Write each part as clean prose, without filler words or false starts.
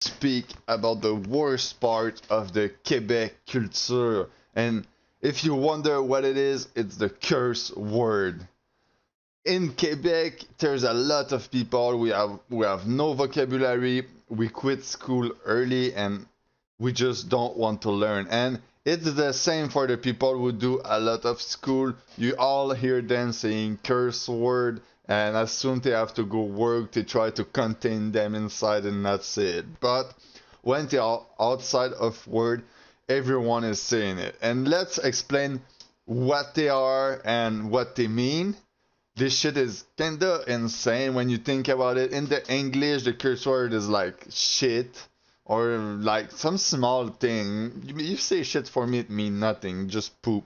speak about the worst part of the Quebec culture. And if you wonder what it is, it's the curse word. In Quebec, there's a lot of people. We have no vocabulary. We quit school early, and we just don't want to learn. And it's the same for the people who do a lot of school. You all hear them saying curse word, and as soon they have to go work, they try to contain them inside, and that's it. But when they are outside of word, everyone is saying it. And let's explain what they are and what they mean. This shit is kinda insane when you think about it. In the English, the curse word is like shit or like some small thing. You say shit for me, it mean nothing, just poop.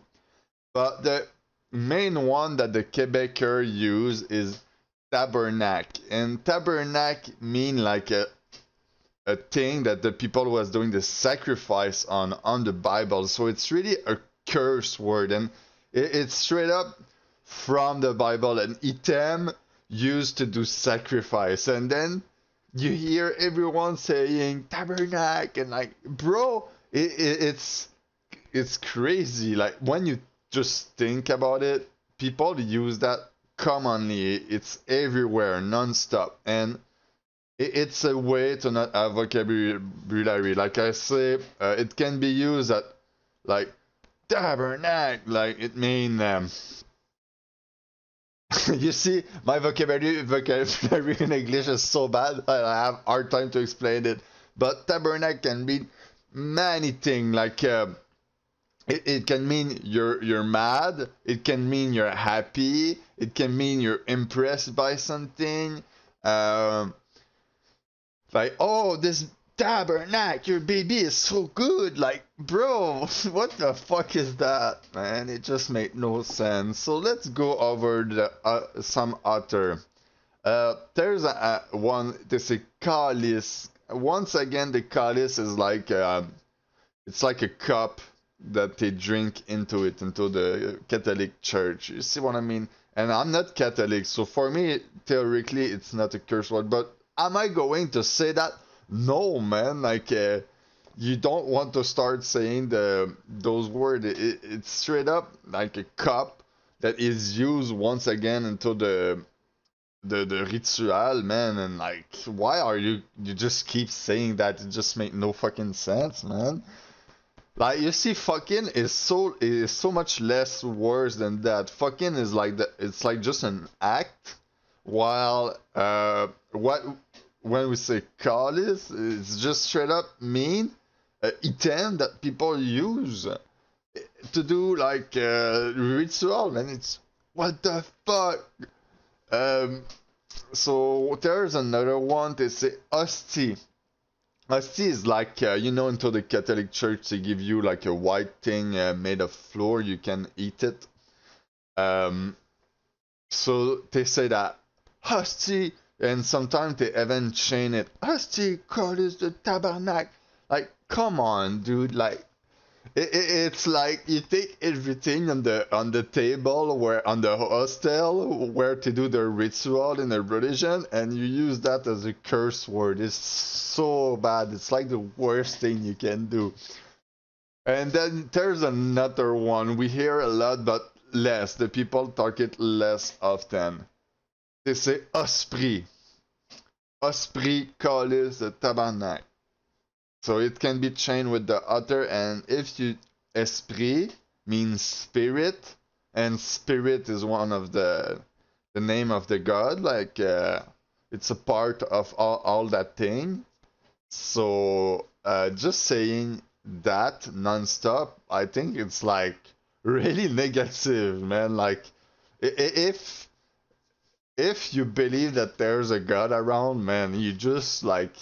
But the main one that the Quebecers use is tabernacle. And tabernacle mean like a thing that the people was doing the sacrifice on the Bible. So it's really a curse word, and it's straight up from the Bible, an item used to do sacrifice. And then you hear everyone saying tabernacle, and like, bro, it's crazy. Like when you just think about it, people use that commonly. It's everywhere, non-stop, and it's a way to not have vocabulary. Like I say, it can be used at like tabernacle, like it mean you see, my vocabulary in English is so bad I have hard time to explain it. But tabernacle can mean many things. Like it can mean you're mad. It can mean you're happy. It can mean you're impressed by something. Um, like, oh, this tabernacle, your baby is so good. Like, bro, what the fuck is that, man? It just made no sense. So let's go over the some other. There's a one. There's a calice. Once again, the calice is like it's like a cup that they drink into the Catholic Church. You see what I mean? And I'm not Catholic, so for me, theoretically, it's not a curse word. But am I going to say that? No, man. Like, you don't want to start saying those words. It's straight up like a cup that is used once again into the ritual, man. And like, why are you just keep saying that? It just make no fucking sense, man. Like you see, fucking is so much less worse than that. Fucking is like it's like just an act, while what when we say calice, it's just straight up mean item that people use to do like ritual, man. It's what the fuck. Um, so there's another one. They say hostie. Hostie is like, into the Catholic Church, they give you like a white thing made of flour. You can eat it. Um, so they say that hostie, and sometimes they even chain it. Hostie, call this the tabernacle. Like, come on, dude. Like, it's like you take everything on the table where on the hostel where to do the ritual in the religion, and you use that as a curse word. It's so bad. It's like the worst thing you can do. And then there's another one we hear a lot, but less. The people talk it less often. They say esprit. Esprit, calice, the tabernacle. So it can be chained with the other, and if you esprit means spirit, and spirit is one of the name of the god, like it's a part of all that thing. So just saying that non-stop, I think it's like really negative, man. Like if you believe that there's a god around, man, you just like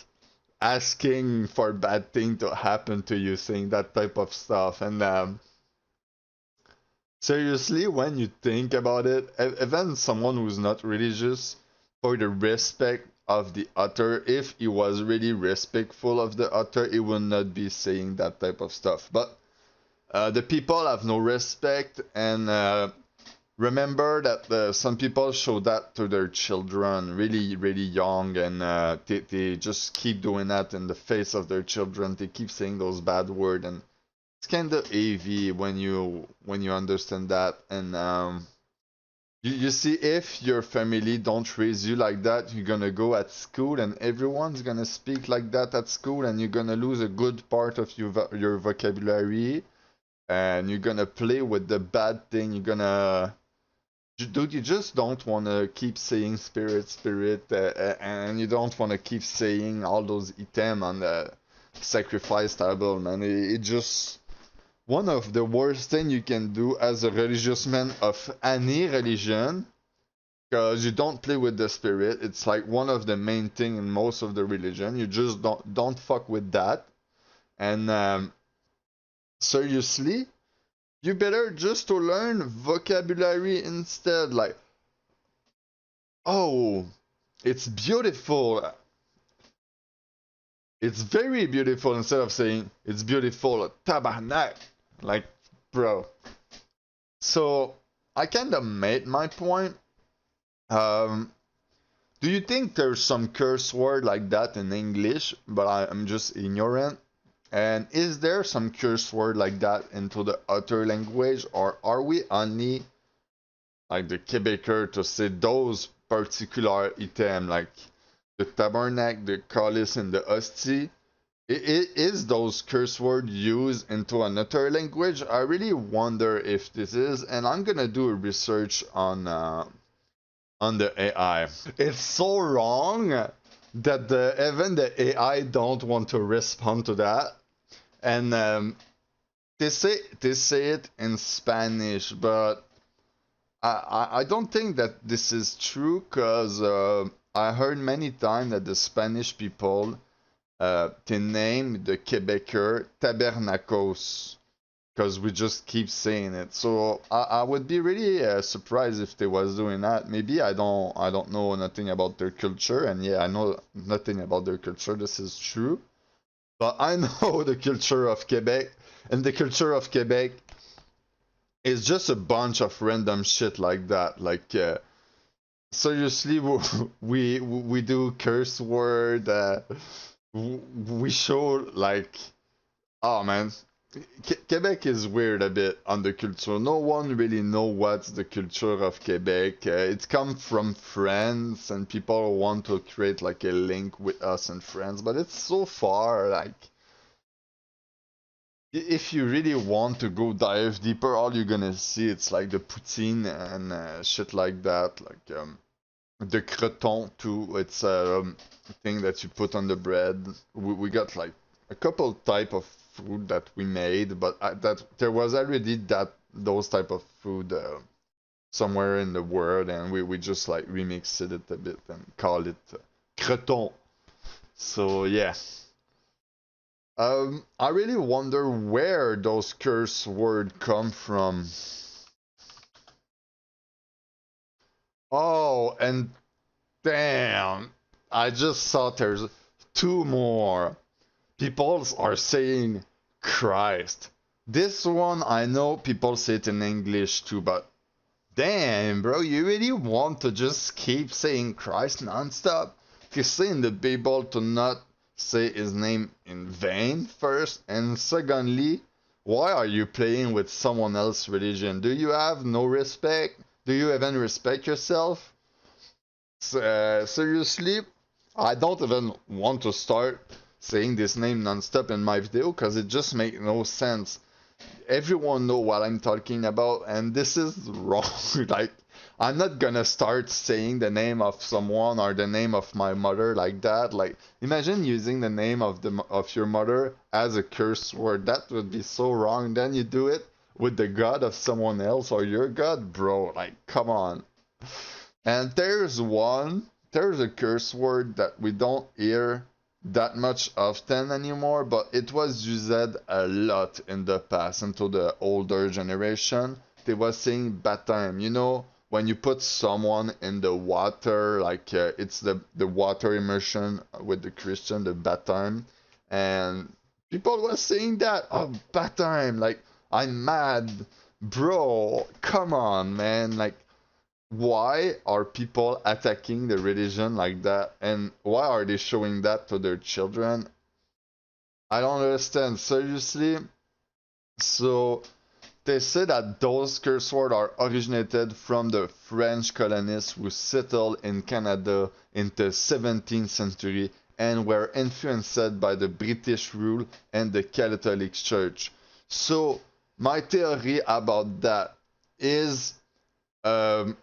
asking for bad thing to happen to you, saying that type of stuff. And seriously, when you think about it, even someone who's not religious, for the respect of the author, if he was really respectful of the author, he would not be saying that type of stuff. But the people have no respect, and remember that some people show that to their children really, really young, and they just keep doing that in the face of their children. They keep saying those bad words, and it's kind of AV when you understand that. And you see, if your family don't raise you like that, you're gonna go at school and everyone's gonna speak like that at school, and you're gonna lose a good part of your vocabulary, and you're gonna play with the bad thing. You're gonna Dude, you just don't want to keep saying spirit, spirit, and you don't want to keep saying all those items on the sacrifice table, man. It just one of the worst thing you can do as a religious man of any religion, because you don't play with the spirit. It's like one of the main thing in most of the religion. You just don't fuck with that. And seriously, you better just to learn vocabulary instead. Like, oh, it's beautiful. It's very beautiful instead of saying it's beautiful. Tabarnak. Like, bro. So, I kind of made my point. Um, do you think there's some curse word like that in English, but I'm just ignorant? And is there some curse word like that into the other language, or are we only like the Quebecers to say those particular items, like the tabernacle, the chalice, and the hostie? Is those curse words used into another language? I really wonder if this is, and I'm gonna do a research on the AI. It's so wrong that even the AI don't want to respond to that, and they say it in Spanish, but I don't think that this is true, because I heard many times that the Spanish people they name the Quebecer tabernacos, because we just keep saying it. So I would be really surprised if they was doing that. Maybe I don't know nothing about their culture, and yeah, I know nothing about their culture. This is true, but I know the culture of Quebec, and the culture of Quebec is just a bunch of random shit like that. Like seriously, we do curse word. We show like, oh man, Quebec is weird a bit on the culture. No one really know what's the culture of Quebec. It comes from France, and people want to create like a link with us and France, but it's so far. Like, if you really want to go dive deeper, all you're gonna see it's like the poutine and shit like that. Like the creton too. It's a thing that you put on the bread. We got like a couple type of food that we made, but that there was already those type of food somewhere in the world, and we just like remixed it a bit and call it creton. So yeah. I really wonder where those curse words come from. Oh, and damn, I just saw there's two more. People are saying Christ. This one, I know people say it in English too, but damn, bro, you really want to just keep saying Christ nonstop? He's saying the Bible to not say his name in vain, first, and secondly, why are you playing with someone else's religion? Do you have no respect? Do you even respect yourself? Seriously, I don't even want to start saying this name nonstop in my video, because it just makes no sense. Everyone know what I'm talking about, and this is wrong. Like, I'm not gonna start saying the name of someone or the name of my mother like that. Like, imagine using the name of your mother as a curse word. That would be so wrong. Then you do it with the god of someone else or your god, bro. Like, come on. And there's a curse word that we don't hear that much often anymore, but it was used a lot in the past, into the older generation. They was saying baptime. You know, when you put someone in the water, like it's the water immersion with the Christian, the baptime, and people was saying that, oh, baptime, like I'm mad, bro, come on, man. Like, why are people attacking the religion like that? And why are they showing that to their children? I don't understand. Seriously? So, they say that those curse words are originated from the French colonists who settled in Canada in the 17th century and were influenced by the British rule and the Catholic Church. So, my theory about that is um,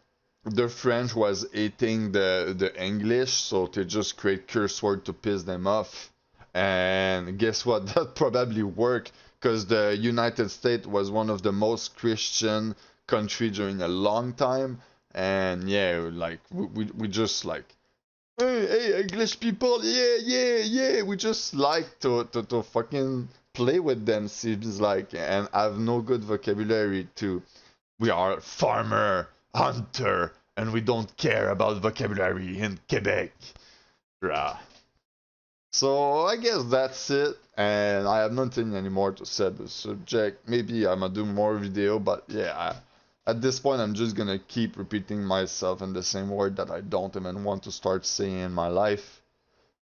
the French was hating the English, so they just create curse word to piss them off. And guess what? That probably worked because the United States was one of the most Christian country during a long time. And yeah, like we just like hey English people, yeah. We just like to fucking play with them seems like and have no good vocabulary to we are farmer, hunter, and we don't care about vocabulary in Quebec. Rah. So I guess that's it, and I have nothing anymore to say about the subject. Maybe I'm gonna do more video, but yeah, at this point I'm just gonna keep repeating myself in the same word that I don't even want to start saying in my life.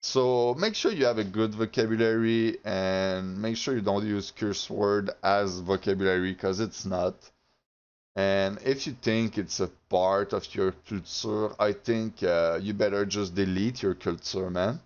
So make sure you have a good vocabulary and make sure you don't use curse word as vocabulary because it's not. And if you think it's a part of your culture, I think you better just delete your culture, man.